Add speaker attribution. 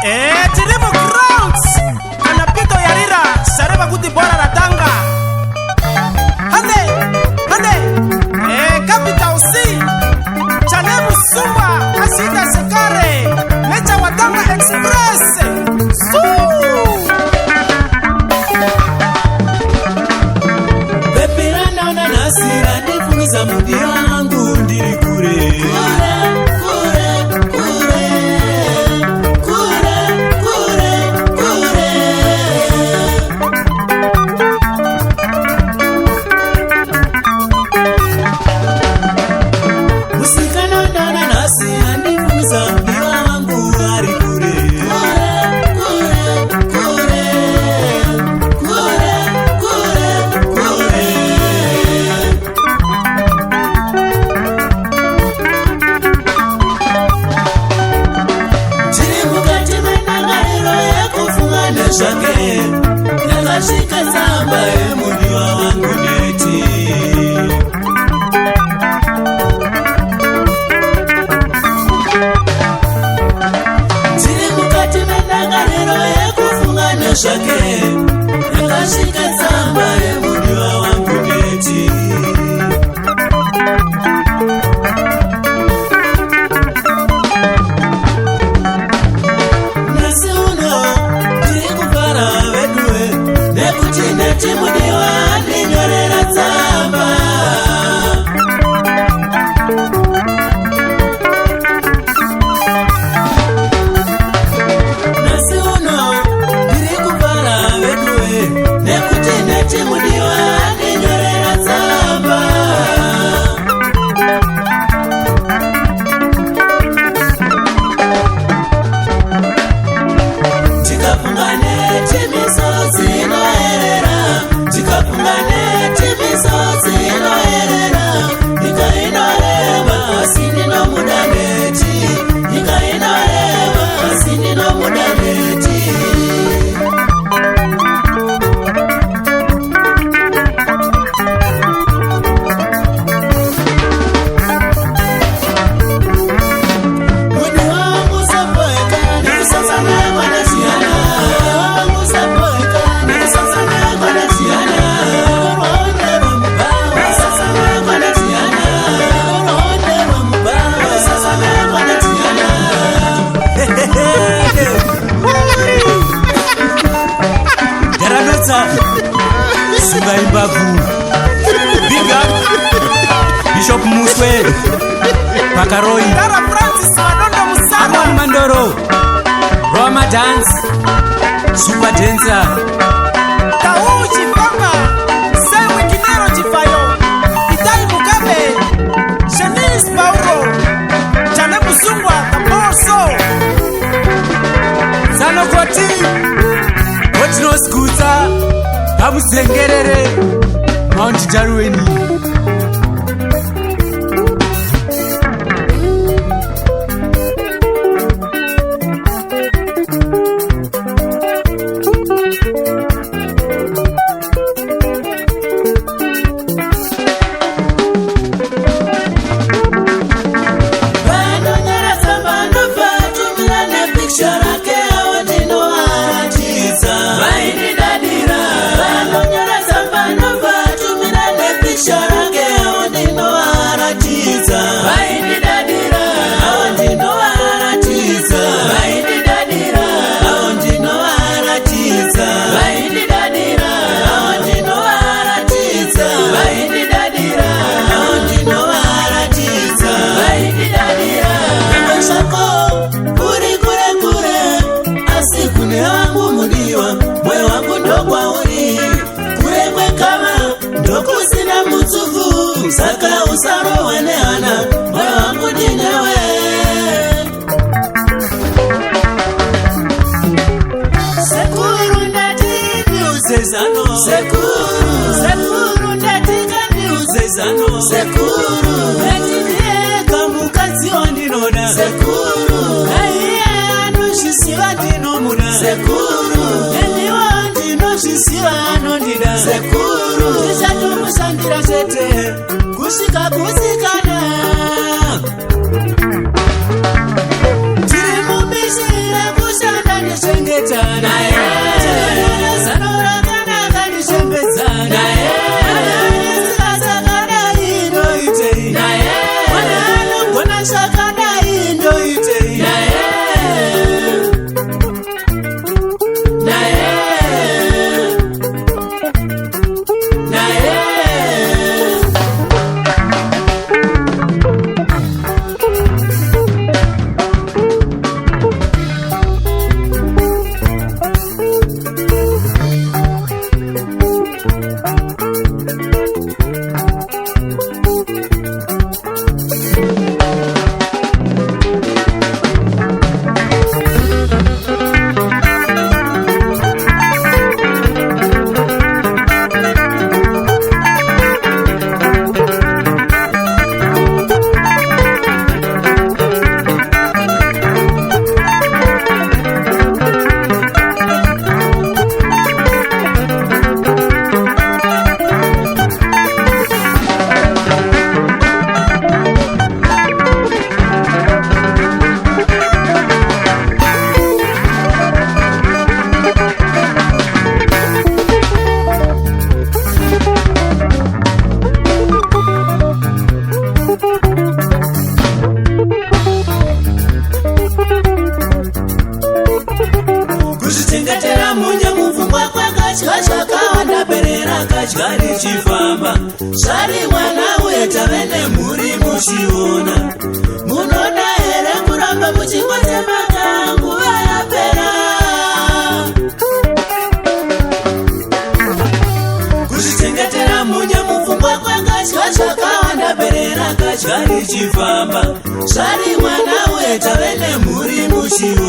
Speaker 1: Tirimu Crowds kana pito yarira sareba kuti bora la tanga hande Capital C Chanemu Sumba Asita Sekare Mecha Watanga Express
Speaker 2: Bepira naona nasira nifungiza mudi wangu ndiri kure Shake, nakashika samba mudi wangu neti. Chiri mukati mendangariro yekufunga neshake, nakashika samba mudi wangu neti. Neti mudiwa ninyorera tsamba Nasi uno ndiri kuvara veduwe nekuti neti mudiwa ninyorera tsamba Tikafunga neti misozi inoerera Big up Bishop Muswe Pakaroi
Speaker 1: Tara Francis Madondo Musama
Speaker 2: Amon Mandoro Roma Dance Super Dancer
Speaker 1: Tau Chifanga Sewe Kinero Chifayo Itai Mugabe Shanice Paulo Chanemu Sungwa Kamoso
Speaker 2: Sano Koti Otino Scooter Amuzengerere Mount Jarueni Saka usaro weneana moyo wangu dinewe Sekuru ndati miuzezano Sekuru ndati miuzezano Sekuru ndati mieka mukazi wandinoda Sekuru Aiye anushisiwa dinomuna Sekuru Eni wandinoshisiwa anondida Sekuru Tishatu musandira sete Kusika kusikana Tiri mubishire kushanda kuzvichengetera munye mupfungwa kwakatya zvakawanda berera katya richifamba zvari mwana uye tave nemhuri muchiona munoda here kuramba muchingotembaka nguva yapera kuzvichengetera munye mupfungwa kwakatya zvakawanda berera katya richifamba zvari mwana uye tave nemhuri muchiona